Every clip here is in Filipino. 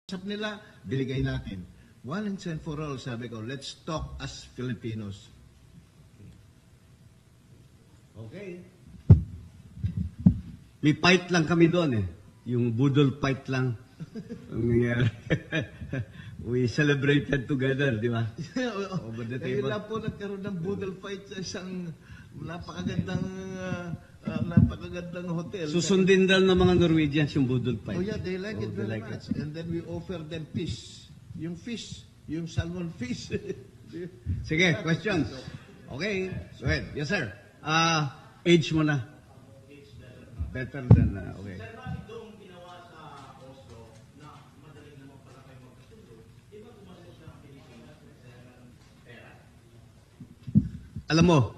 Usap nila, biligay natin. One and for all, sabi ko, let's talk as Filipinos. Okay. May fight lang kami doon eh. Yung budol fight lang. Ang nangyari. We celebrated together, di ba? Over the table. Kaya po nagkaroon ng budol fight sa isang napakagandang hotel. Susundin daw ng mga Norwegians yung budol fight. Oh yeah, they like it very much. And then we offer them fish. Yung fish, yung salmon fish. Sige, questions. Okay, go ahead. Yes, sir. Age mo na. Better than, okay. Sir, bakit doon ginawa sa Oslo na madaling naman pala kayo magkasundo? Di ba pumasok na ang Pilipinas ng pera? Alam mo,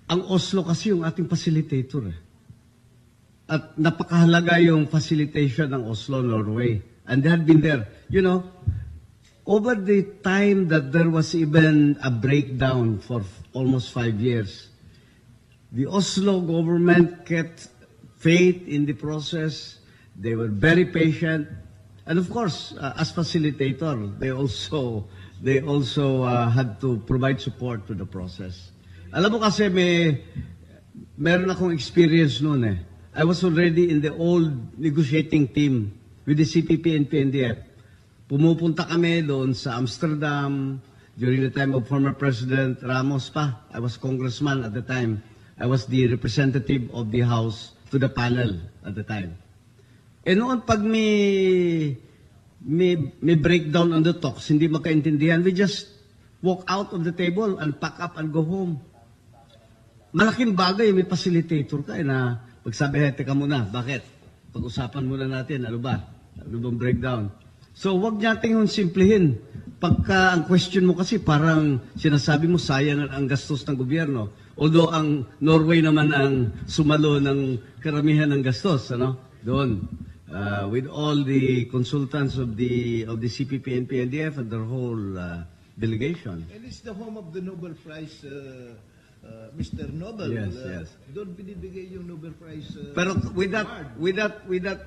ang Oslo kasi yung ating facilitator eh. At napakahalaga yung facilitation ng Oslo, Norway. And they had been there. You know, over the time that there was even a breakdown for almost 5 years, the Oslo government kept faith in the process. They were very patient. And of course, as facilitator, they also had to provide support to the process. Alam mo kasi meron akong experience noon eh. I was already in the old negotiating team with the CPP and PNDF. Pumupunta kami doon sa Amsterdam during the time of former President Ramos pa. I was congressman at the time. I was the representative of the House to the panel at the time. E noon pag may breakdown on the talks, hindi magkaintindihan, we just walk out of the table and pack up and go home. Malaking bagay, may facilitator ka na pagsabi, teka muna, bakit? Pag-usapan muna natin, ano ba? Ano bang breakdown? So, wag natin yung simplihin. Pagka ang question mo kasi parang sinasabi mo sayang ang gastos ng gobyerno. Although ang Norway naman ang sumalo ng karamihan ng gastos, ano? Doon. With all the consultants of the CPP and PNDF and their whole delegation. And it's the home of the Nobel Prize, Mr. Nobel. Yes. Doon binibigay yung Nobel Prize. Pero with that,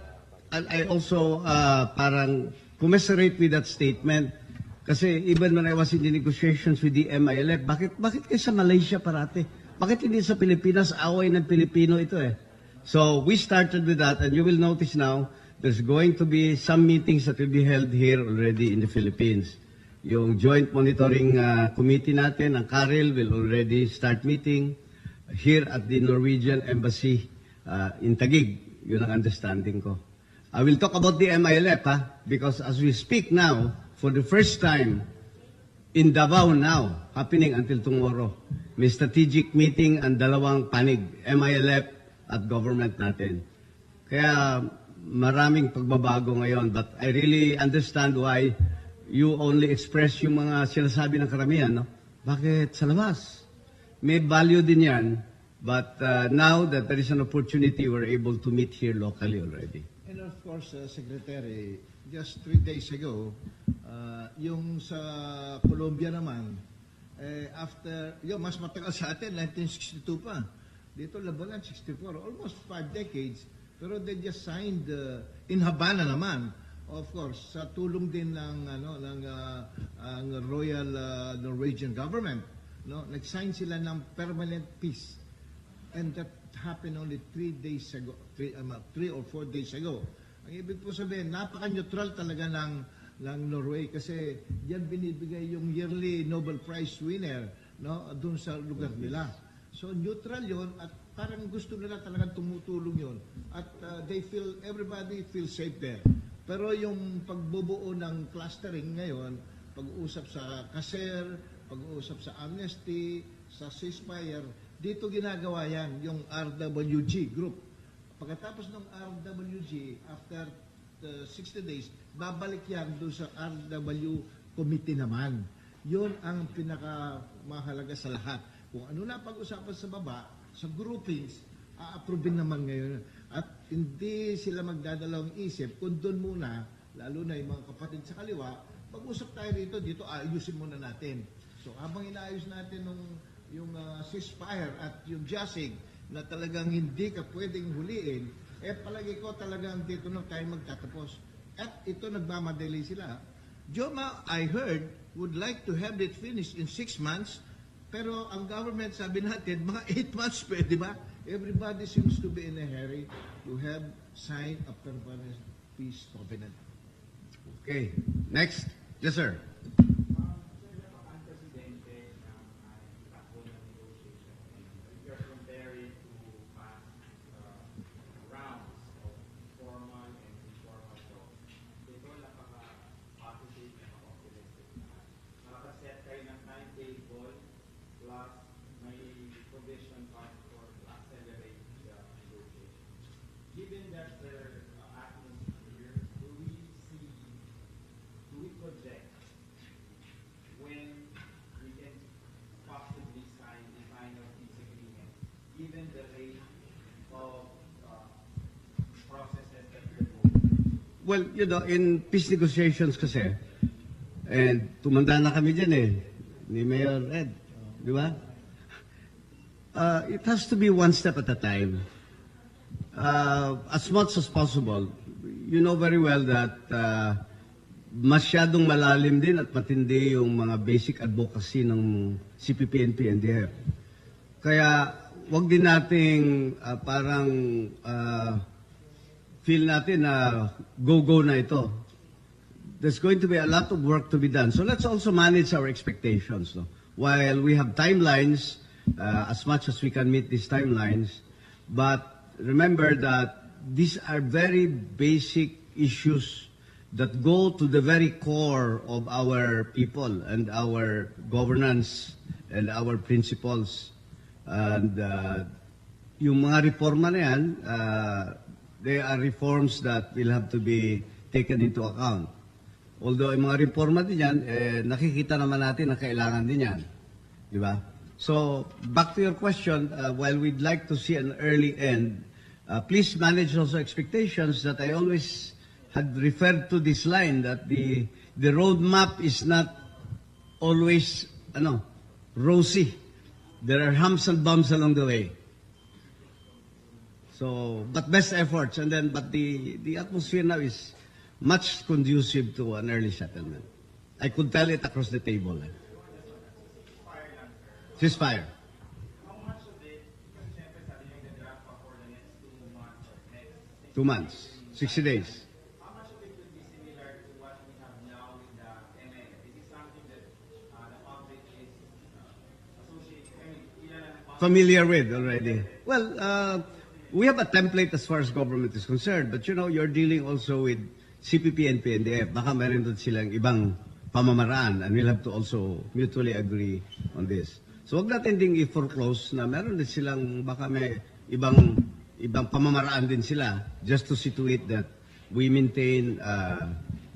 I also parang commiserate with that statement. Kasi even when I was in the negotiations with the MILF, bakit kayo sa Malaysia parate? Bakit hindi sa Pilipinas? Away ng Pilipino ito eh. So we started with that, and you will notice now there's going to be some meetings that will be held here already in the Philippines. Yung Joint Monitoring Committee natin, ang CARIL, will already start meeting here at the Norwegian Embassy in Taguig. Yun ang understanding ko. I will talk about the MILF, because as we speak now, for the first time in Davao now, happening until tomorrow, may strategic meeting ang dalawang panig, MILF at government natin. Kaya maraming pagbabago ngayon, but I really understand why you only express yung mga sinasabi ng karamihan, no? Bakit sa labas? May value din yan, but now that there is an opportunity, we're able to meet here locally already. And of course, Secretary, just 3 days ago, yung sa Colombia naman, after, mas matagal sa atin, 1962 pa. Dito, Labanan, 64, almost 5 decades. Pero they just signed in Havana naman. Of course, sa tulong din ng Royal Norwegian government, no, nag-sign sila ng permanent peace, and that happened only 3 days ago, 3 or 4 days ago. Ang ibig po sabihin, napaka-neutral talaga ng Norway kasi diyan binibigay yung yearly Nobel Prize winner, no, doon sa lugar nila. So neutral yon, at parang gusto nila talagang tumutulong yon, at everybody feels safe there. Pero yung pagbubuo ng clustering ngayon, pag-uusap sa CASER, pag-uusap sa amnesty, sa ceasefire, dito ginagawa yan, yung RWG group. Pagkatapos ng RWG, after 60 days, babalik yan doon sa RW committee naman. Yun ang pinakamahalaga sa lahat. Kung ano na pag-usapan sa baba, sa groupings, a-approve naman ngayon. At hindi sila magdadalawang isip kung doon muna, lalo na yung mga kapatid sa kaliwa, pag-usap tayo dito ayusin muna natin. So habang inaayos natin yung ceasefire at yung jasig na talagang hindi ka pwedeng huliin, palagi ko talagang dito na tayo magtatapos. At ito nagmamadali sila. Joma, I heard, would like to have it finished in 6 months, pero ang government sabi natin, mga 8 months pwede ba? Everybody seems to be in a hurry to have signed a permanent peace covenant. Okay. Next. Yes, sir. Unprecedented PACQUINO negotiation. If you're comparing to past rounds of formal and informal talks, ito napaka-positive, napaka-optimistic na. Nakakaset kayo ng timetable plus may provision pa for to accelerate the negotiation. Given that their atmosphere, do we project when we can possibly sign the final peace agreement, given the rate of processes that we're moving? Well, in peace negotiations kasi, and tumanda na kami dyan ni Mayor Ed, di ba? It has to be one step at a time. As much as possible. You know very well that masyadong malalim din at matindi yung mga basic advocacy ng CPP and PNDF. Kaya wag din nating parang feel natin na go-go na ito. There's going to be a lot of work to be done. So let's also manage our expectations. No? While we have timelines, as much as we can meet these timelines, but remember that these are very basic issues that go to the very core of our people and our governance and our principles. And yung mga reforma na yan, they are reforms that will have to be taken into account. Although yung mga reforma din yan, nakikita naman natin na kailangan din yan. Di ba? So, back to your question, while we'd like to see an early end, please manage also expectations that I always had referred to this line, that the roadmap is not always rosy. There are humps and bumps along the way. So, but best efforts, but the atmosphere now is much conducive to an early settlement. I could tell it across the table. Ceasefire. How much of it, kasi siyempre sabi niyo yung draft pa for the next 2 months or next 2 months, 60 days. How much of it will be similar to what we have now with the ML? Is it something that the public is associated, kilala ng public? Familiar with already. Well, we have a template as far as government is concerned, but you're dealing also with CPP and PNDF. Baka meron doon silang ibang pamamaraan, and we'll have to also mutually agree on this. So wag natin ding i-foreclose na meron din silang baka may ibang pamamaraan din sila, just to see to it that we maintain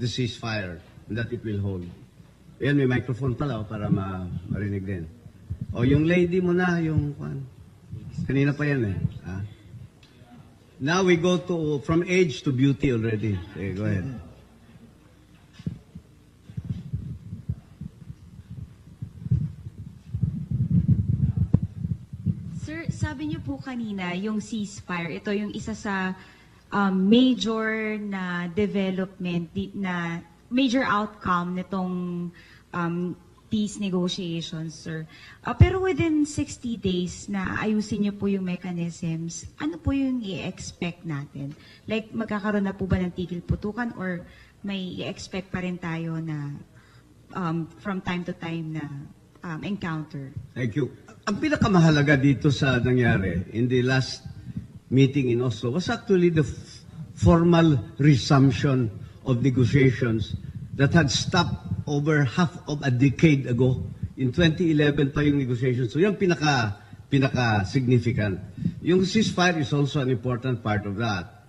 the ceasefire and that it will hold. Ayan, may microphone pala para marinig din. O yung lady mo na, yung kanina pa yan Now we go to from age to beauty already. Okay, go ahead. Sir, sabi niyo po kanina, yung ceasefire, ito yung isa sa major na development, na major outcome nitong peace negotiations, sir. Pero within 60 days na ayusin niyo po yung mechanisms, ano po yung i-expect natin? Like, magkakaroon na po ba ng tigil putukan or may i-expect pa rin tayo na from time to time na encounter? Thank you. Ang pinakamahalaga dito sa nangyari in the last meeting in Oslo was actually the formal resumption of negotiations that had stopped over half of a decade ago. In 2011 pa yung negotiations. So yung pinaka-significant. Yung ceasefire is also an important part of that.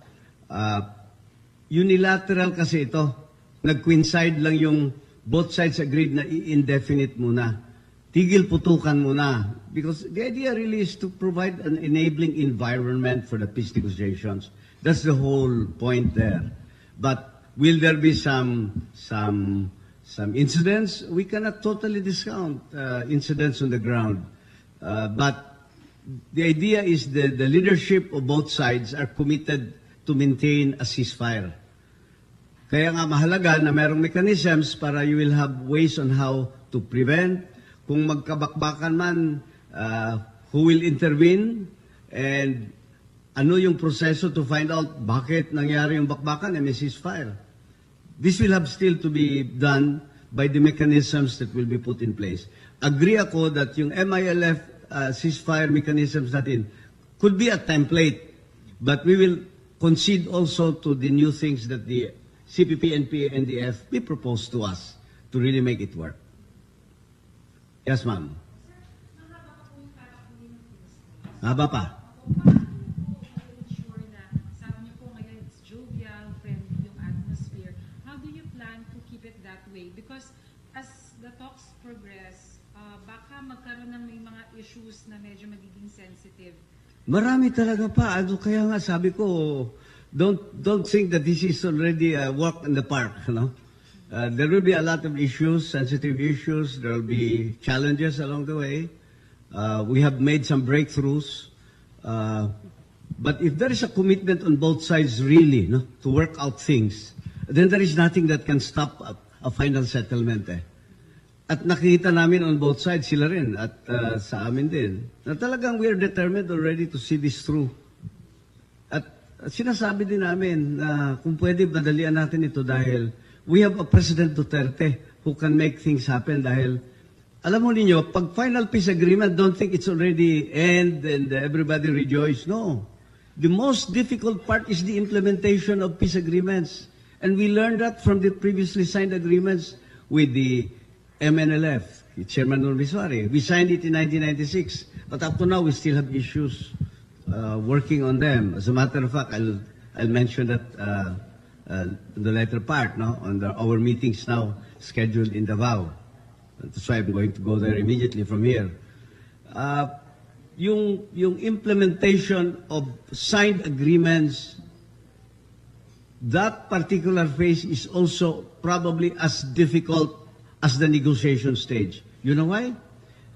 Unilateral kasi ito. Nag-coincide lang yung both sides agreed na indefinite muna. Tigil putukan muna. Because the idea really is to provide an enabling environment for the peace negotiations. That's the whole point there. But will there be some incidents? We cannot totally discount incidents on the ground. But the idea is that the leadership of both sides are committed to maintain a ceasefire. Kaya nga mahalaga na merong mechanisms para you will have ways on how to prevent. Kung magkabakbakan man, who will intervene, and ano yung proseso to find out bakit nangyari yung bakbakan and may ceasefire. This will have still to be done by the mechanisms that will be put in place. Agree ako that yung MILF ceasefire mechanisms natin could be a template, but we will concede also to the new things that the CPP, NPA, and the FP proposed to us to really make it work. Yes, ma'am. Haba pa. Ensure na, sabi niyo po ngayon, it's jovial, friendly yung atmosphere. How do you plan to keep it that way? Because as the talks progress, baka magkaroon ng may mga issues na medyo magiging sensitive. Marami talaga pa. Ano kaya nga sabi ko, don't think that this is already a walk in the park, you know? There will be a lot of issues, sensitive issues. There will be challenges along the way. We have made some breakthroughs. But if there is a commitment on both sides really, no, to work out things, then there is nothing that can stop a final settlement. At nakita namin on both sides, sila rin, at sa amin din, na talagang we are determined already to see this through. At sinasabi din namin na kung pwede, madalian natin ito dahil we have a President Duterte who can make things happen dahil alam mo ninyo, pag final peace agreement, don't think it's already end and everybody rejoice. No. The most difficult part is the implementation of peace agreements. And we learned that from the previously signed agreements with the MNLF, Chairman Nurmiswari. We signed it in 1996, but up to now we still have issues working on them. As a matter of fact, I'll mention that the latter part, no, on our meetings now scheduled in Davao. That's why I'm going to go there immediately from here. Yung implementation of signed agreements, that particular phase is also probably as difficult as the negotiation stage. You know why?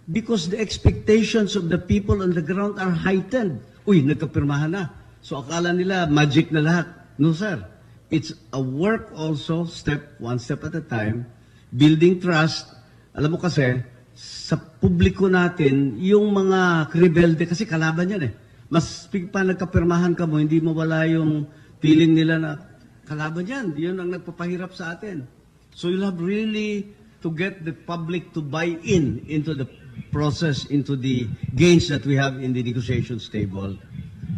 Because the expectations of the people on the ground are heightened. Uy, nagkapirmahan na. So akala nila magic na lahat. No, sir. It's a work also, one step at a time, building trust. Alam mo kasi, sa publiko natin, yung mga rebelde, kasi kalaban yan eh. Mas pa nagkapirmahan ka mo, hindi mo wala yung feeling nila na kalaban yan. Yun ang nagpapahirap sa atin. So you'll have really to get the public to buy into the process, into the gains that we have in the negotiations table.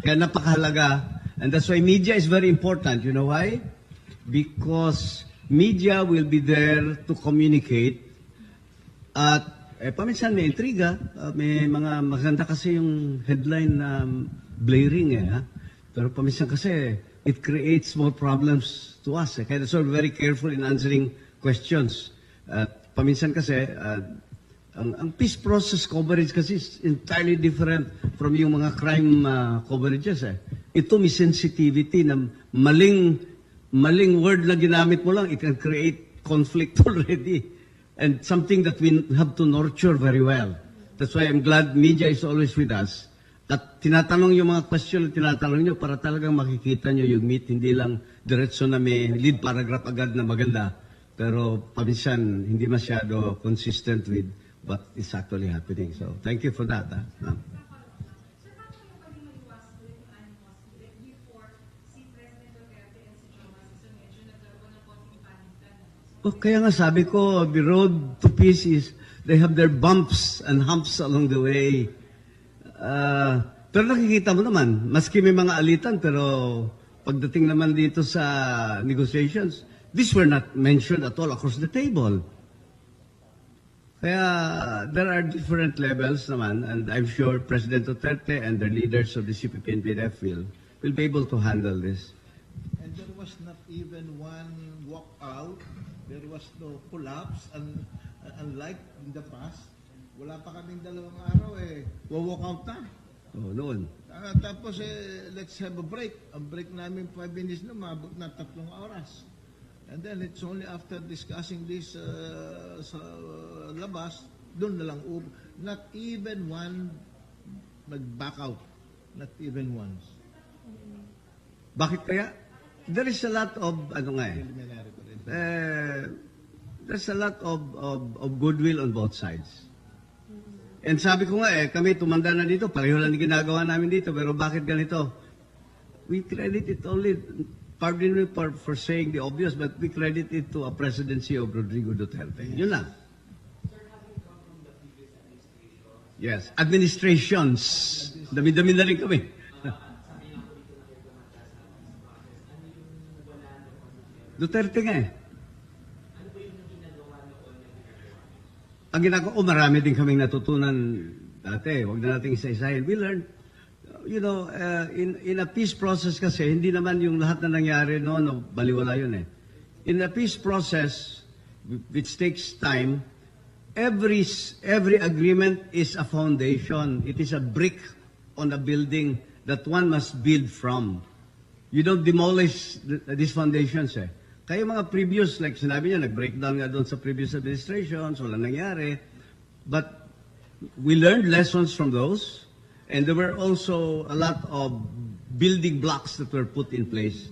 Kaya napakahalaga. And that's why media is very important. You know why? Because media will be there to communicate. At paminsan may intriga, may mga maganda kasi yung headline na blaring Pero paminsan kasi it creates more problems to us. Kaya that's why we're very careful in answering questions. Paminsan kasi ang peace process coverage kasi is entirely different from yung mga crime coverages. Ito may sensitivity na maling word na ginamit mo lang, it can create conflict already. And something that we have to nurture very well. That's why I'm glad media is always with us. At tinatanong yung mga question na tinatanong nyo para talagang makikita nyo yung meat, hindi lang diretso na may lead paragraph agad na maganda. Pero paminsan, hindi masyado consistent with what is actually happening. So, thank you for that. Kaya nga sabi ko, the road to peace is, they have their bumps and humps along the way. Pero nakikita mo naman, maski may mga alitan, pero pagdating naman dito sa negotiations, these were not mentioned at all across the table. Kaya there are different levels naman, and I'm sure President Duterte and the leaders of the CPP and PDF will be able to handle this. And there was not even one walkout. There was no collapse, and unlike in the past, wala pa kaming 2 araw walk out na. Oh, noon. Tapos let's have a break. Ang break namin 5 minutes na, maabot na 3 oras. And then it's only after discussing this sa labas, doon na lang, not even one nag-back out. Not even once. Bakit kaya? There is a lot of, there's a lot of goodwill on both sides. And sabi ko nga kami tumanda na dito, pareho lang yung ginagawa namin dito, pero bakit ganito? We credit it only, pardon me for saying the obvious, but we credit it to a presidency of Rodrigo Duterte. Yun lang. Yes, administrations. Dami-dami na rin kami. Duterte nga Ang ginagawa ko, marami din kaming natutunan dati. Huwag na nating isa-isahin. We learned, in a peace process kasi, hindi naman yung lahat na nangyari noon, baliwala yun In a peace process, which takes time, every agreement is a foundation. It is a brick on a building that one must build from. You don't demolish these foundations Kaya mga previous, like sinabi niya, nag-breakdown nga doon sa previous administrations, wala nangyari. But we learned lessons from those, and there were also a lot of building blocks that were put in place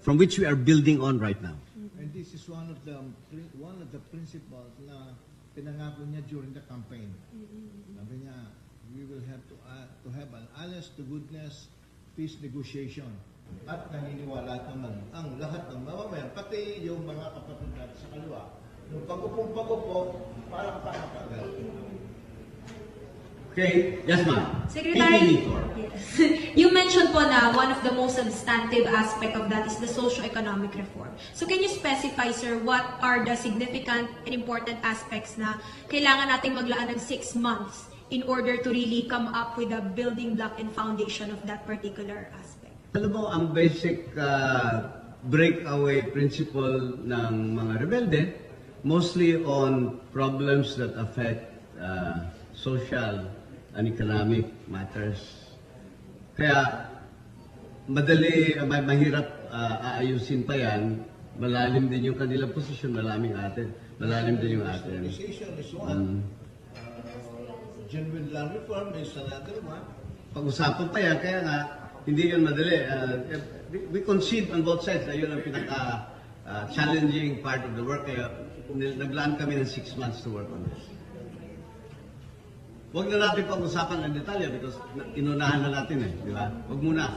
from which we are building on right now. And this is one of the principles na pinangako niya during the campaign. Sabi niya, we will have to have an honest to goodness peace negotiation. At naniniwala naman ang lahat ng mamamayan, pati yung mga kapatid natin sa kaliwa, nung pag-upong parang pakapagal. Okay, yes ma'am. Secretary, yes. You mentioned po na one of the most substantive aspect of that is the socio-economic reform. So can you specify, sir, what are the significant and important aspects na kailangan nating maglaan ng 6 months in order to really come up with a building block and foundation of that particular aspect? Alam mo, ang basic breakaway principle ng mga rebelde, mostly on problems that affect social and economic matters. Kaya, mahirap aayusin pa yan, malalim din yung kanilang posisyon, malalim din yung atin. Organization is one. Genuine land reform is another one. Pag-usapan pa yan, kaya nga, hindi yun madali. We concede on both sides na yun ang pinaka-challenging part of the work. Kaya naglaan kami ng 6 months to work on this. Huwag na natin pag-usapan ng detalye because inunahan na natin di ba? Huwag muna.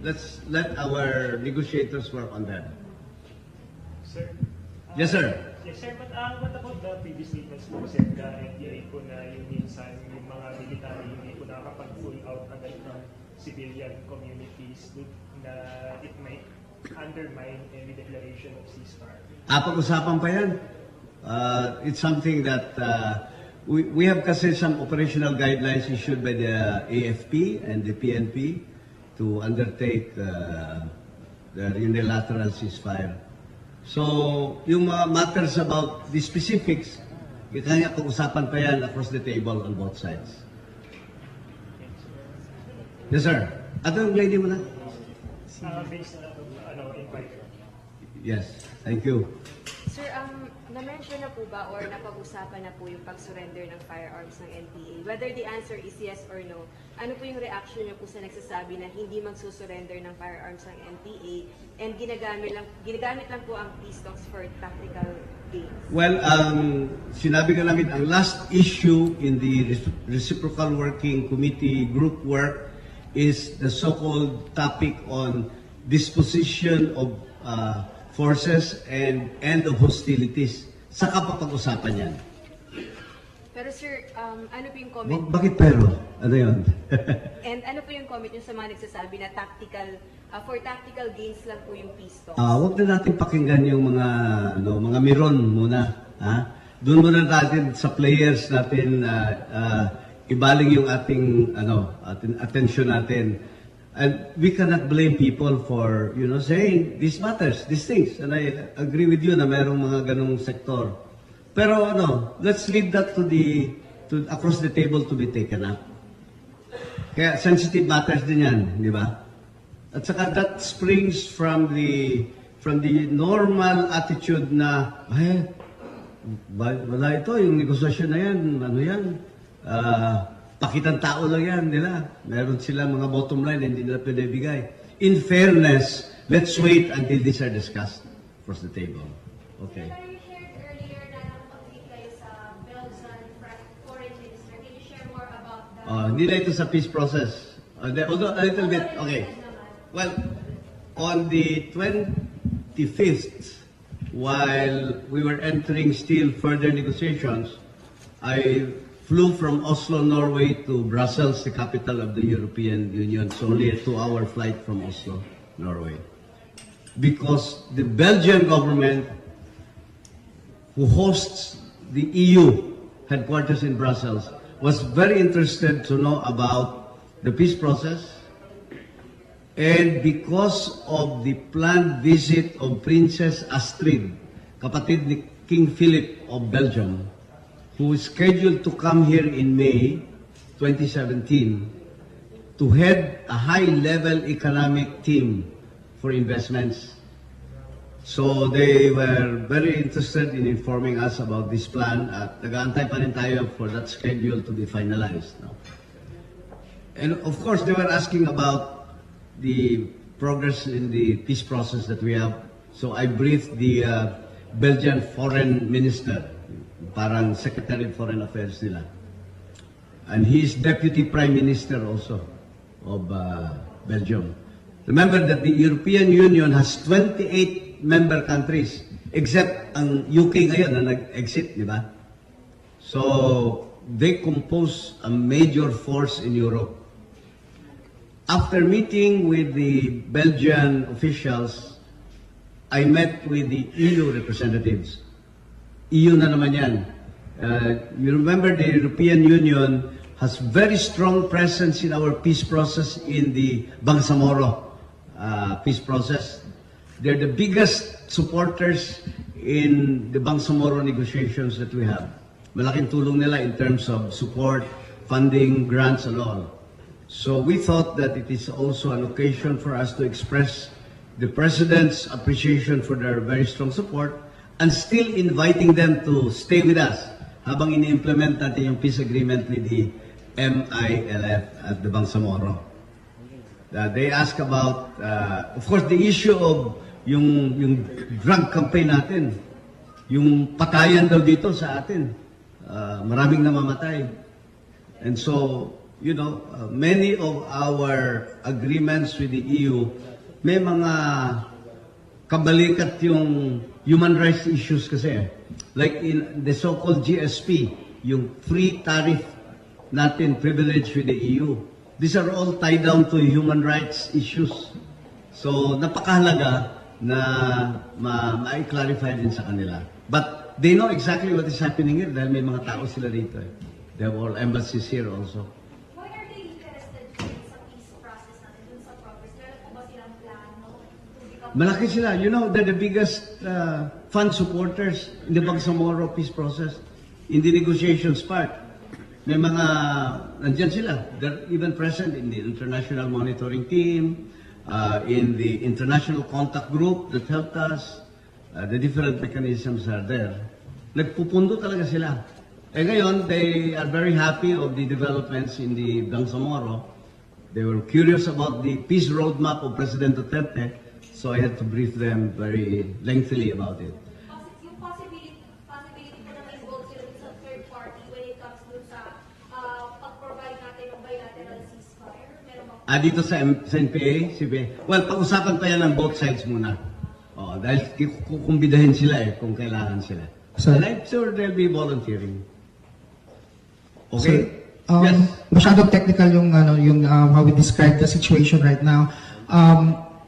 Let's let our negotiators work on that. Sir? Yes, sir. Yes, sir. But what about the previous statements po, sir, the NDA po na yung minsan yung mga military hindi po nakakapag-pull out agad from civilian communities na it might undermine any declaration of ceasefire? Pag-usapan pa yan. It's something that we have kasi some operational guidelines issued by the AFP and the PNP to undertake the unilateral ceasefire. So, yung mga matters about the specifics, kaya pag-usapan pa yan across the table on both sides. Yes, sir. Yung lady mo na? Based on inquiry. Yes, thank you. Sir, na-mention na po ba or napag-usapan na po yung pag-surrender ng firearms ng NPA? Whether the answer is yes or no, ano po yung reaction niyo po sa nagsasabi na hindi magsusurrender ng firearms ng NPA and ginagamit lang po ang peace talks for tactical gains? Well, sinabi ka namin, ang last issue in the Reciprocal Working Committee group work is the so-called topic on disposition of forces and end of hostilities. Saka pa pag-usapan yan. Pero sir, ano po yung comment? Bakit pero? Ano yun? And ano po yung comment nyo sa mga nagsasabi na for tactical gains lang po yung peace talks? Huwag na natin pakinggan yung mga miron muna. Doon muna natin sa players natin ibaling yung ating attention natin. And we cannot blame people for, saying these matters, these things. And I agree with you na mayroong mga ganong sektor. Pero let's leave that to across the table to be taken up. Kaya sensitive matters din yan, di ba? At saka that springs from the normal attitude na, wala ito, yung negosasyon na yan, pakitang tao lang yan nila. Meron sila mga bottom line hindi nila pinibigay. In fairness, let's wait until these are discussed across the table. Okay. You shared earlier na nakapag-meet kayo sa Belgian foreign minister. Can you share more about that? Hindi na ito sa peace process. Although a little bit, okay. Well, on the 25th, while we were entering still further negotiations, I flew from Oslo, Norway to Brussels, the capital of the European Union. It's only a 2-hour flight from Oslo, Norway. Because the Belgian government, who hosts the EU headquarters in Brussels, was very interested to know about the peace process. And because of the planned visit of Princess Astrid, kapatid ni King Philip of Belgium, who is scheduled to come here in May 2017 to head a high-level economic team for investments. So they were very interested in informing us about this plan at nag-aantay pa rin tayo for that schedule to be finalized. No? And of course, they were asking about the progress in the peace process that we have. So I briefed the Belgian foreign minister, parang Secretary of Foreign Affairs nila. And he is Deputy Prime Minister also of Belgium. Remember that the European Union has 28 member countries, except ang UK ngayon na nag-exit, di ba? So, they compose a major force in Europe. After meeting with the Belgian officials, I met with the EU representatives. EU na naman yan. You remember the European Union has very strong presence in our peace process in the Bangsamoro peace process. They're the biggest supporters in the Bangsamoro negotiations that we have. Malaking tulong nila in terms of support, funding, grants, and all. So we thought that it is also an occasion for us to express the President's appreciation for their very strong support and still inviting them to stay with us habang ini-implement natin yung peace agreement with the MILF at the Bangsamoro. They ask about, of course, the issue of yung drug campaign natin. Yung patayan daw dito sa atin. Maraming namamatay. And so, you know, many of our agreements with the EU, may mga kabalikat yung human rights issues kasi. Like in the so-called GSP, yung free tariff natin privilege with the EU. These are all tied down to human rights issues. So, napakahalaga na ma-clarify din sa kanila. But they know exactly what is happening here dahil may mga tao sila dito. They have all embassies here also. Why are they interested sa peace process natin dun sa progress? Meron po ba silang plano to become... Malaki sila. You know, they're the biggest fund supporters in the Bangsamoro peace process. In the negotiations part. May mga, nandyan sila. They're even present in the international monitoring team, in the international contact group that helped us. The different mechanisms are there. Nagpupundo talaga sila. Eh ngayon, they are very happy of the developments in the Bangsamoro. They were curious about the peace roadmap of President Duterte, so I had to brief them very lengthily about it. Yung possibility po na may involved sila sa third party when it comes to sa pag-provide natin ng bilateral ceasefire? Meron ba? Dito sa NPA, CPA. Well, pag-usapan pa yan ng both sides muna. Dahil kukumbidahin sila kung kailangan sila. Sir, and I'm sure they'll be volunteering. Okay? Sir, yes. Masyadong technical yung how we describe the situation right now.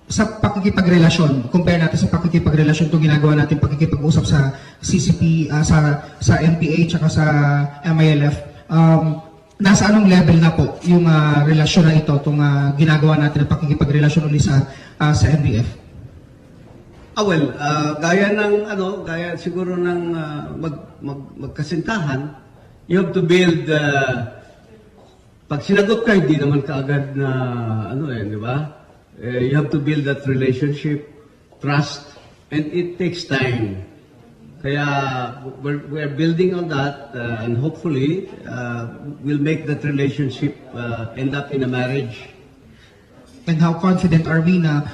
Sa pakikipagrelasyon, compare natin sa pakikipagrelasyon itong ginagawa natin pakikipag-usap sa CCP, sa NPA, tsaka sa MILF. Nasa anong level na po yung relasyon na ito, itong ginagawa natin ng pakikipagrelasyon ulit sa NBF? Gaya siguro ng magkasintahan, you have to build, pag sinagot ka, hindi naman kaagad na, di ba? You have to build that relationship, trust, and it takes time. Kaya, we're building on that, and hopefully, we'll make that relationship end up in a marriage. And how confident are we na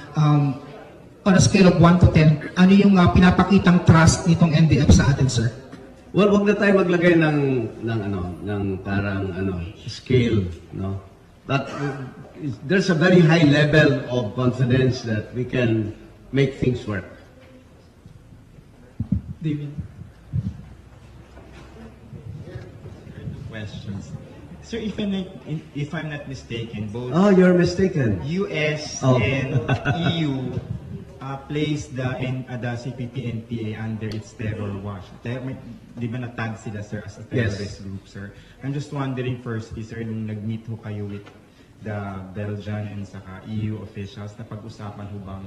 on a scale of 1 to 10, ano yung pinapakitang trust nitong NBF sa atin, sir? Well, wag na tayo maglagay ng parang scale, no? But there's a very high level of confidence that we can make things work. David. Questions. Sir, if I'm not mistaken, both Oh, you're mistaken. US Oh. and EU placed the CPP-NPA under its terror watch. Di ba na-tag sila, sir, as a terrorist group, sir? I'm just wondering firstly, sir, nung nag-meet ho kayo with the Belgian and saka EU officials, na pag-usapan ho bang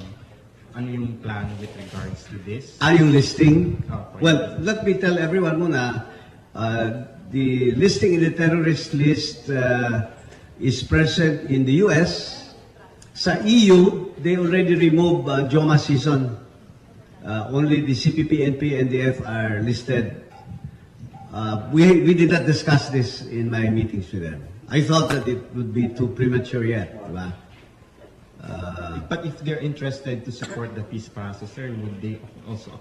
ano yung plan with regards to this? Are you listing? Opo. Well, let me tell everyone muna, the listing in the terrorist list is present in the US. Sa EU, they already removed JOMA season. Only the CPP, NP, NDF are listed. We did not discuss this in my meetings with them. I thought that it would be too premature yet. Diba? But if they're interested to support the peace process, sir, would they also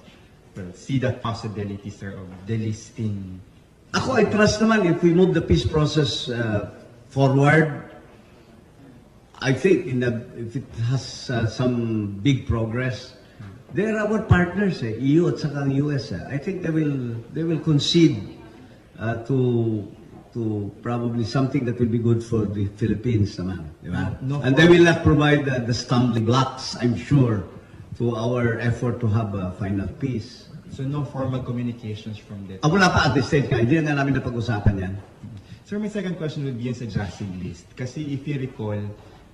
see that possibility, sir, of delisting? Ako, I trust naman if we move the peace process forward, I think if it has some big progress, they're our partners, EU at saka ang US. I think they will concede to probably something that will be good for the Philippines naman, di ba? And they will not provide the stumbling blocks, I'm sure, to our effort to have a final peace. So no formal communications from that? Wala pa at this stage, hindi na namin napag-usapan yan. Sir, my second question would be sa Jasig list. Kasi if you recall,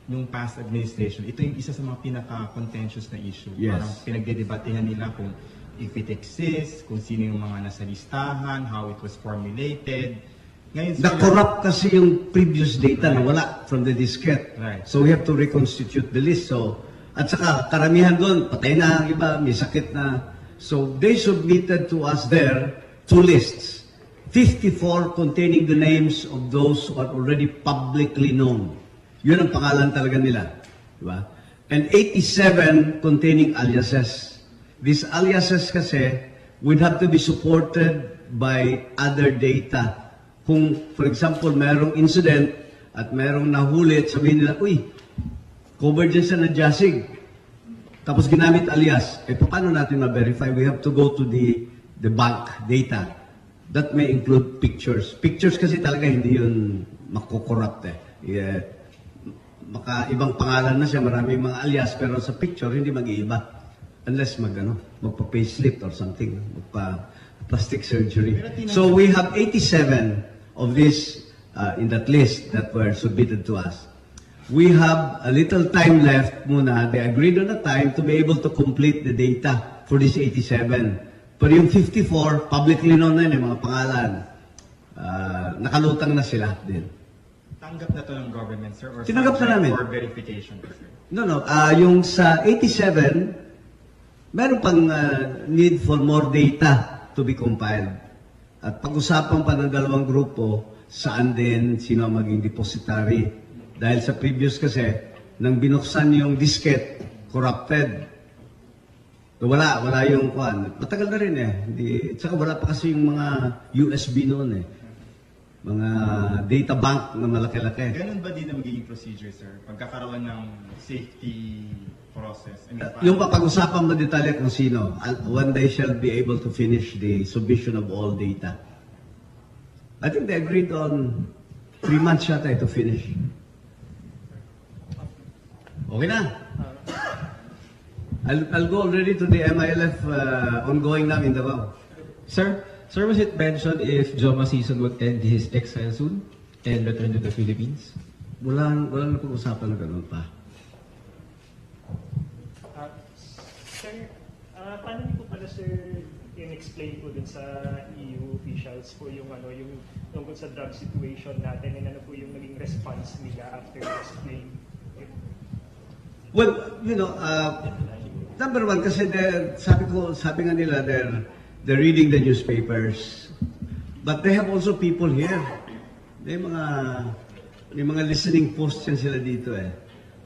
nung past administration, ito yung isa sa mga pinaka-contentious na issue. Yes. Parang pinagdedebatehan nila kung if it exists, kung sino yung mga nasa listahan, how it was formulated. Ngayon, sir, Na-corrupt kasi yung previous data na wala from the diskette. Right. So we have to reconstitute the list. So, at saka karamihan doon, patay na ang iba, may sakit na. So they submitted to us there 2 lists. 54 containing the names of those who are already publicly known. Yun ang pangalan talaga nila. Diba? And 87 containing aliases. These aliases kasi would have to be supported by other data. Kung, for example, mayroong incident at mayroong nahuli at sabihin nila, uy, covered dyan sa Jasig. Tapos ginamit alias. Paano natin ma-verify? We have to go to the bank data. That may include pictures. Pictures kasi talaga hindi yun makukorrupt ibang pangalan na siya, maraming mga alias, pero sa picture hindi mag-iiba. Unless magpa-facelift or something, magpa-plastic surgery. So we have 87 of these in that list that were submitted to us. We have a little time left muna. They agreed on a time to be able to complete the data for this 87. Pero yung 54, publicly known na yung mga pangalan. Nakalutang na sila din. tanggap na to ng government, sir? Or Tinanggap na namin. For verification, sir? No. Yung sa 87, meron pang need for more data to be compiled. At pag-usapan pa ng dalawang grupo, saan din, sino maging depositary. Dahil sa previous kasi, nang binuksan yung disket, corrupted. Wala yung kuan. Matagal na rin Tsaka wala pa kasi yung mga USB noon Mga data bank na malaki-laki. Ganun ba din ang magiging procedure, sir? Pagkakaroon ng safety process? I mean, Yung papag-usapan mo detalye kung sino, one day shall be able to finish the submission of all data. I think they agreed on 3 months yata to finish. Okay na. I'll go already to the MILF ongoing now in Davao. Sir, was it mentioned if Joma season would end his exile soon and return to the Philippines? Wala na pag-usapan na ganun pa. Sir, paano niyo po pala, sir, in-explain po dun sa EU officials po yung tungkol sa drug situation natin and ano po yung naging response nila after explain? Well, number one, kasi sabi nga nila, they're reading the newspapers. But they have also people here. May mga listening posts yan sila dito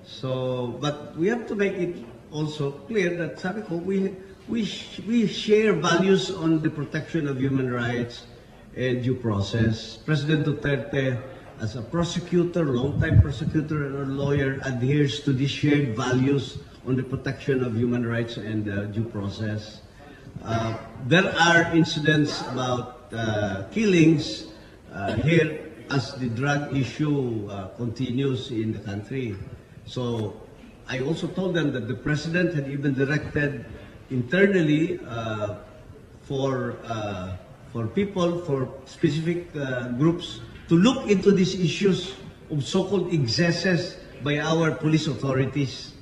So, but we have to make it also clear that sabi ko, we share values on the protection of human rights and due process. President Duterte, as a prosecutor, long-time prosecutor and a lawyer, adheres to these shared values on the protection of human rights and due process. There are incidents about killings here as the drug issue continues in the country. So I also told them that the president had even directed internally for people, for specific groups to look into these issues of so-called excesses by our police authorities,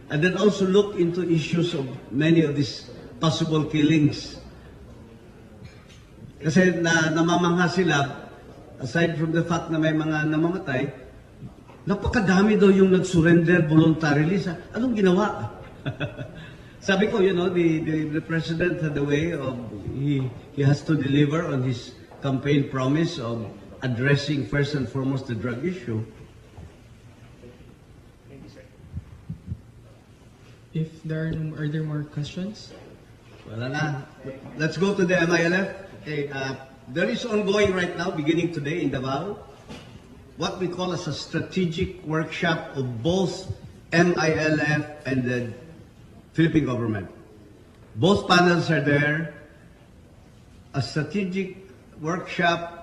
and then also look into issues of many of these possible killings. Kasi namamangha sila, aside from the fact na may mga namamatay, napakadami daw yung nag-surrender voluntarily. Anong ginawa? Sabi ko, the president had a way of, he has to deliver on his campaign promise of addressing first and foremost the drug issue. Thank you, sir. If there are there more questions? Wala na. Let's go to the MILF. Okay, there is ongoing right now, beginning today in Davao, what we call as a strategic workshop of both MILF and the Philippine government. Both panels are there. A strategic workshop,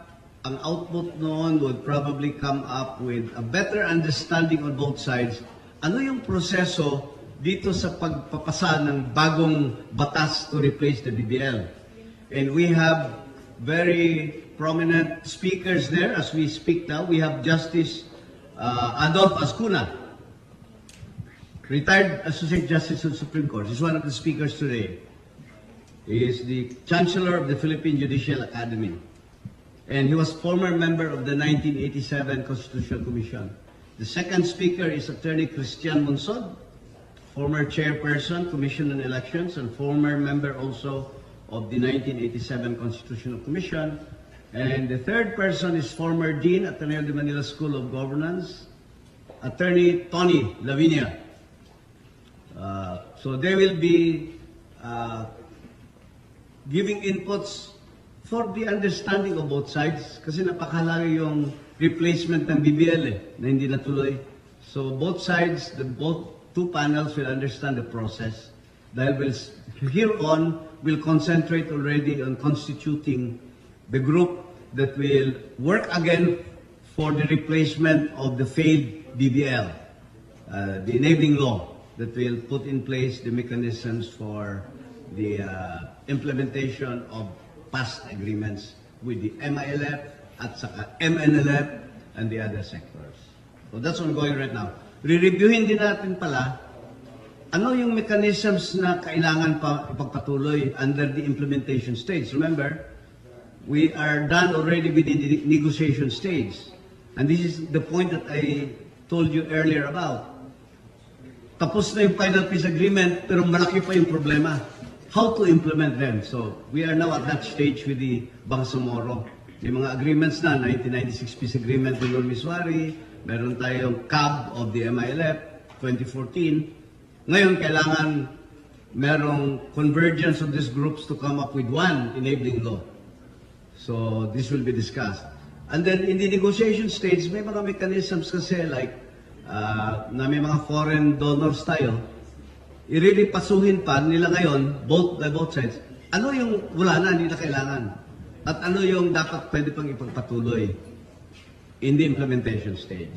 ang output noon would probably come up with a better understanding on both sides. Ano yung proseso dito sa pagpapasa ng bagong batas to replace the BBL? And we have very prominent speakers there as we speak now. We have Justice Adolf Ascuna, retired Associate Justice of the Supreme Court. He's one of the speakers today. He is the Chancellor of the Philippine Judicial Academy. And he was former member of the 1987 Constitutional Commission. The second speaker is Attorney Christian Monsod, former chairperson, Commission on Elections, and former member also of the 1987 Constitutional Commission. And the third person is former Dean at the Ateneo de Manila School of Governance, Attorney Tony Lavinia. So they will be giving inputs for the understanding of both sides, kasi napakahalaga yung replacement ng BBL na hindi natuloy. So both sides, both two panels will understand the process. Dahil here on, we'll concentrate already on constituting the group that will work again for the replacement of the failed BBL, the enabling law that will put in place the mechanisms for the implementation of past agreements with the MILF at saka MNLF and the other sectors. So that's ongoing right now. Re-reviewin din natin pala ano yung mechanisms na kailangan pa ipagpatuloy under the implementation stage. Remember, we are done already with the negotiation stage. And this is the point that I told you earlier about. Tapos na yung final peace agreement, pero malaki pa yung problema. How to implement them. So, we are now at that stage with the Bangsamoro. May mga agreements na, 1996 peace agreement with Miswari, meron tayong CAB of the MILF, 2014. Ngayon, kailangan merong convergence of these groups to come up with one enabling law. So, this will be discussed. And then, in the negotiation stage, may mga mechanisms kasi like, na may mga foreign donors tayo, i-really pasuhin pa nila ngayon, both sides, ano yung wala na, hindi na kailangan? At ano yung dapat pwede pang ipagpatuloy in the implementation stage?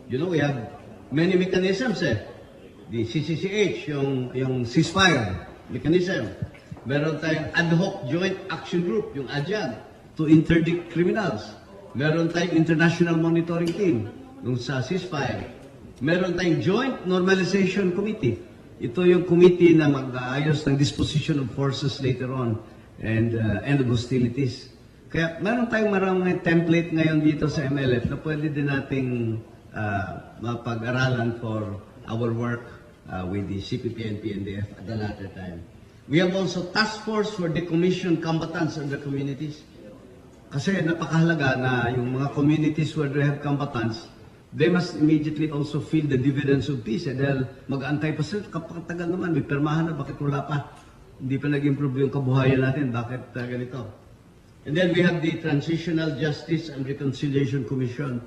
You know, we have many mechanisms The CCCH, yung ceasefire mechanism. Meron tayong ad hoc joint action group, yung ADJAG, to interdict criminals. Meron tayong international monitoring team, yung sa ceasefire. Meron tayong joint normalization committee. Ito yung committee na mag-aayos ng disposition of forces later on and end of hostilities. Kaya meron tayong maraming template ngayon dito sa MLF na pwede din nating mapag-aralan for our work with the CPP and PNDF at the latter time. We have also task force for decommissioned combatants in the communities. Kasi napakahalaga na yung mga communities where they have combatants, they must immediately also feel the dividends of peace. Dahil mag-aantay pa sila, kapatagal naman, may permahan na, bakit wala pa? Hindi pa nag-improve yung kabuhayan natin, bakit ganito? And then we have the Transitional Justice and Reconciliation Commission.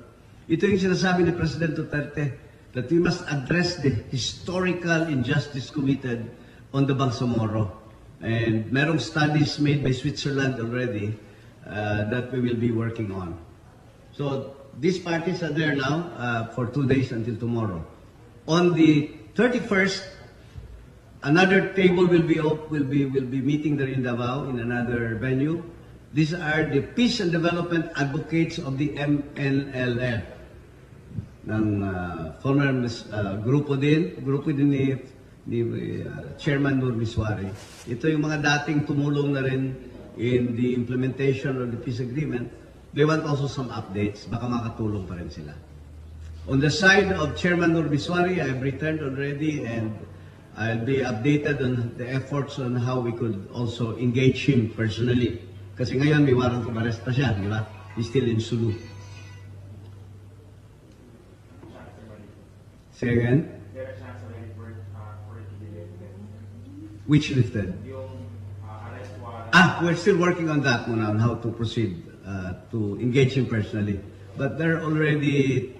Ito yung sinasabi ni President Duterte, that we must address the historical injustice committed on the Bangsamoro. And merong studies made by Switzerland already that we will be working on. So these parties are there now for 2 days until tomorrow. On the 31st, another table will be meeting there in Davao in another venue. These are the peace and development advocates of the MNLF. Ng former grupo din ni Chairman Nur Miswari. Ito yung mga dating tumulong na rin in the implementation of the peace agreement. They want also some updates. Baka makatulong pa rin sila. On the side of Chairman Nur Miswari, I have returned already and I'll be updated on the efforts on how we could also engage him personally. Kasi ngayon may warrant of arrest pa siya, di ba? He's still in Sulu. Say again? There are chance already for it to be lifted. Which lifted? Yung arrest warrant. We're still working on that muna, on how to proceed to engage him personally. But there are already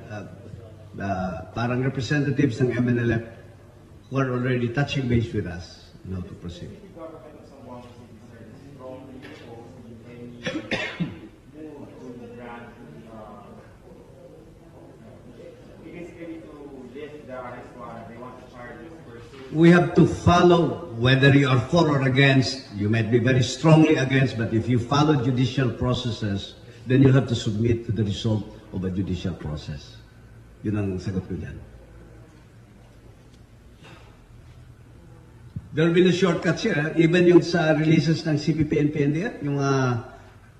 parang representatives ng MNLF who are already touching base with us on how to proceed. The government of Zamboanga City, sir, is strongly opposed to any move to grant basically to lift the arrest warrant. They want to charge us for We have to follow whether you are for or against. You might be very strongly against, but if you follow judicial processes, then you have to submit to the result of a judicial process. Yun ang sagot ko dyan. There will be no shortcuts here. Even yung sa releases ng CPP and PNDF, yung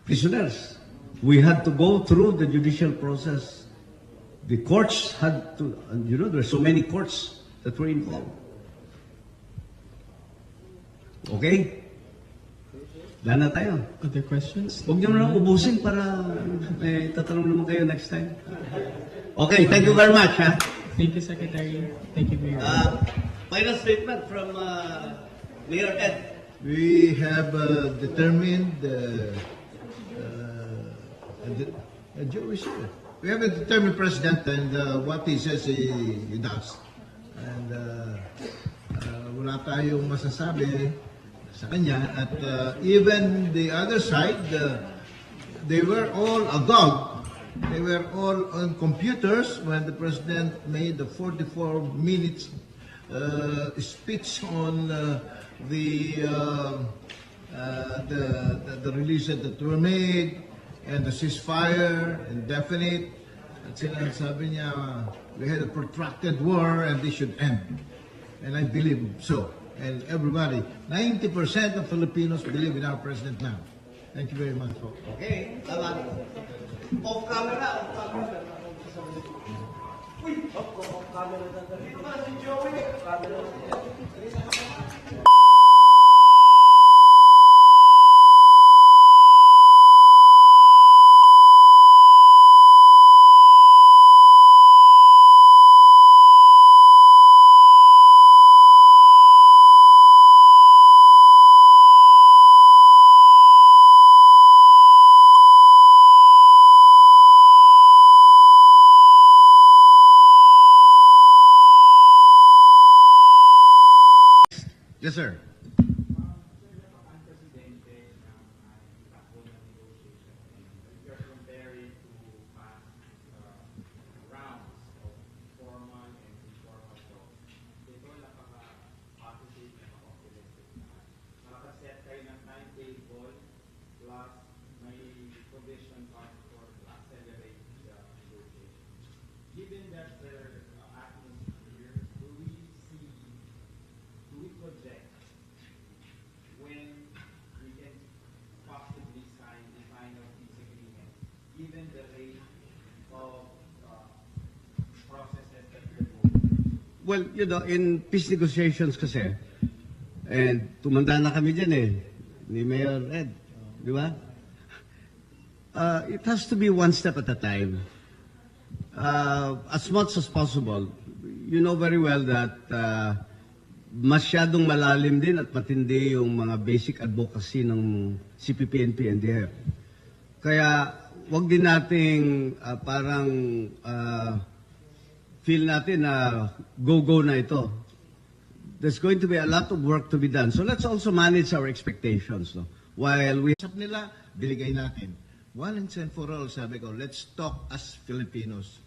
prisoners, we had to go through the judicial process. The courts had to, there's so many courts that were involved. Okay? Dahil na tayo. Other questions? Huwag niyo nalang ubusin para tatanong naman kayo next time. Okay, thank you very much. Thank you, Secretary. Thank you very much. Final statement from Mayor Ed. We have determined we have a determined president, and what he says he does. And wala tayong masasabi sa kanya. At even the other side, they were all agog. They were all on computers when the president made the 44 minutes speech on the releases that were made and the ceasefire, indefinite. At sinasabi niya, we had a protracted war and this should end. And I believe so. And everybody, 90% of Filipinos believe in our president now. Thank you very much, folks. Okay, salamat. Off camera, off camera. Uy, off camera. Dito ka si Joey. Camera. Yes, sir. Given that their atmosphere, do we project when we can possibly sign the final peace agreement, given the rate of processes that we're going? Well, in peace negotiations kasi, and tumanda na kami dyan ni Mayor Ed, di ba? It has to be one step at a time. as much as possible, you know very well that masyadong malalim din at matindi yung mga basic advocacy ng CPP, NP, NDF. Kaya wag din nating parang feel natin na go-go na ito. There's going to be a lot of work to be done. So let's also manage our expectations. No? While we... Usap nila, biligay natin. One and for all, sabi ko, let's talk as Filipinos.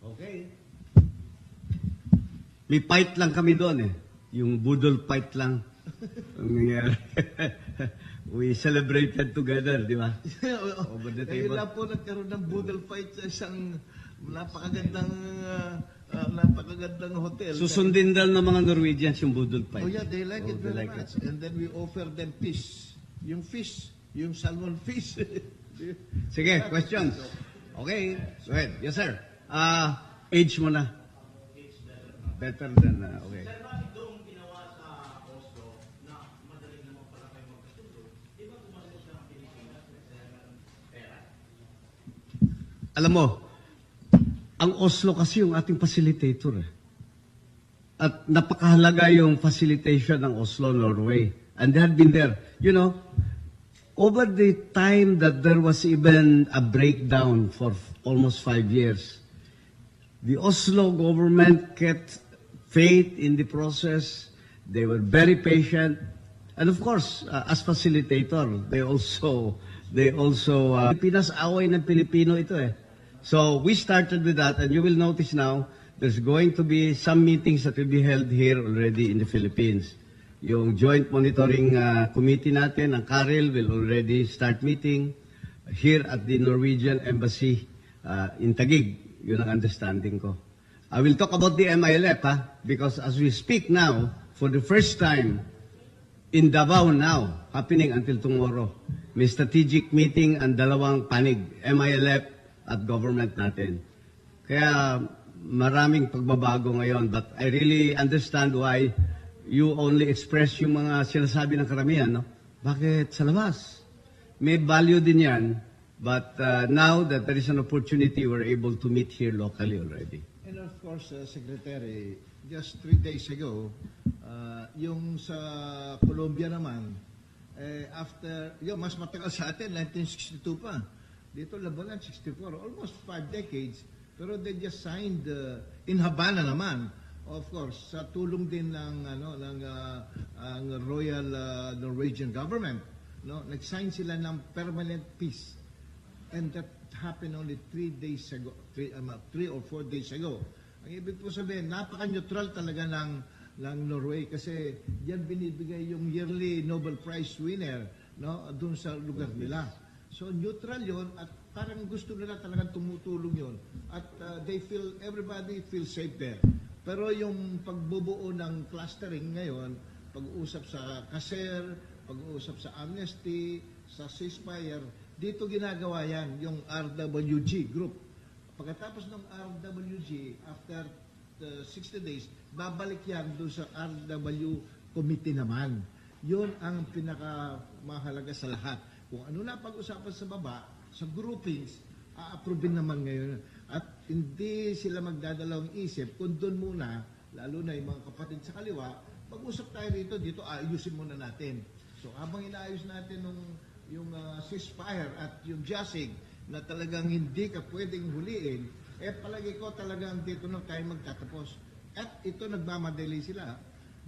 Okay. May fight lang kami doon eh. Yung budol fight lang. Ang nangyari. We celebrated together, di ba? Over the table. Kaya po nagkaroon ng budol fight sa isang napakagandang hotel. Susundin daw ng mga Norwegians yung budol fight. Oh yeah, they like it very much. And then we offer them fish. Yung fish, yung salmon fish. Sige, questions. Okay, go ahead. Yes, sir. Age mo na. Better than, okay. Alam mo, ang Oslo kasi yung ating facilitator. At napakahalaga yung facilitation ng Oslo, Norway. And they had been there. You know, over the time that there was even a breakdown for almost 5 years, the Oslo government kept faith in the process. They were very patient. And of course, as facilitator, they also Pilipinas, away ng Pilipino ito eh. So we started with that, and you will notice now, there's going to be some meetings that will be held here already in the Philippines. Yung Joint Monitoring Committee natin, ang CARIL, will already start meeting here at the Norwegian Embassy in Taguig. Yun ang understanding ko. I will talk about the MILF, because as we speak now, for the first time, in Davao now, happening until tomorrow, may strategic meeting ang dalawang panig, MILF at government natin. Kaya maraming pagbabago ngayon, but I really understand why you only express yung mga sinasabi ng karamihan, no? Bakit sa labas? May value din yan, but now that there is an opportunity, we're able to meet here locally already. And of course, Secretary, just 3 days ago, yung sa Colombia naman, after, mas matagal sa atin, 1962 pa. Dito, Labanan, 64, almost 5 decades. Pero they just signed in Havana naman. Of course, sa tulong din ng ang Royal Norwegian government, no, nag-sign sila ng permanent peace. And that happened only 3 days ago, 3 or 4 days ago. Ang ibig po sabihin, napaka-neutral talaga ng Norway kasi diyan binibigay yung yearly Nobel Prize winner, no, doon sa lugar nila. So neutral yon at parang gusto nila talagang tumutulong yon at everybody feels safe there. Pero yung pagbubuo ng clustering ngayon, pag-uusap sa CASER, pag-uusap sa amnesty, sa ceasefire, dito ginagawa yan, yung RWG group. Pagkatapos ng RWG, after 60 days, babalik yan doon sa RW committee naman. Yun ang pinakamahalaga sa lahat. Kung ano na pag-usapan sa baba, sa groupings, a-approve naman ngayon. At hindi sila magdadalawang isip kung doon muna, lalo na yung mga kapatid sa kaliwa, pag-usap tayo dito ayusin muna natin. So habang inaayos natin yung ceasefire at yung JASIG na talagang hindi ka pwedeng huliin, palagi ko talagang dito na tayo magtatapos. At ito nagmamadali sila.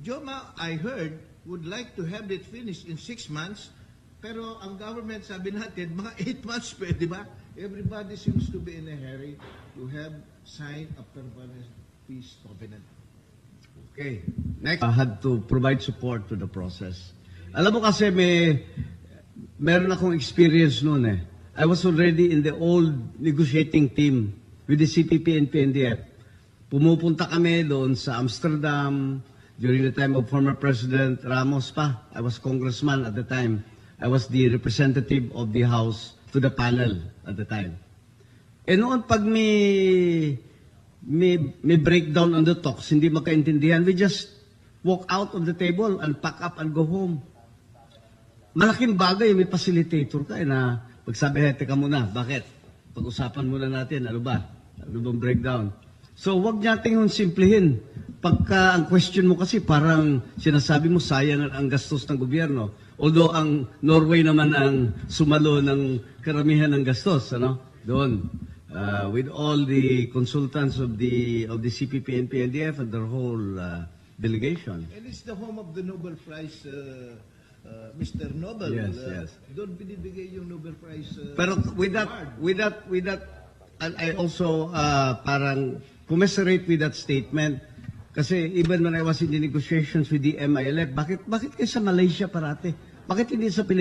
Joma, I heard, would like to have it finished in 6 months. Pero ang government, sabi natin, mga 8 months pwede ba? Everybody seems to be in a hurry to have signed a permanent peace covenant. Okay. Next, I had to provide support to the process. Alam mo kasi meron akong experience noon eh. I was already in the old negotiating team with the CPP and PNDF. Pumupunta kami doon sa Amsterdam during the time of former President Ramos pa. I was congressman at the time. I was the representative of the House to the panel at the time. Noon pag may breakdown on the talks, hindi magkaintindihan, we just walk out of the table and pack up and go home. Malaking bagay, may facilitator ka na magsabi, teka muna, bakit? pag-usapan muna natin, ano ba? Ano bang breakdown? So, wag natin yung simplihin. Pagka ang question mo kasi parang sinasabi mo sayang ang gastos ng gobyerno. Although ang Norway naman ang sumalo ng karamihan ng gastos, ano? Doon. With all the consultants of the CPP and PNDF and their whole delegation. And it's the home of the Nobel Prize, Mr. Nobel. Yes. Doon binibigay yung Nobel Prize. Pero with that, I also parang commiserate with that statement. Kasi even when I was in the negotiations with the MILF, bakit kayo sa Malaysia parate? Bakit hindi sa Pilipinas?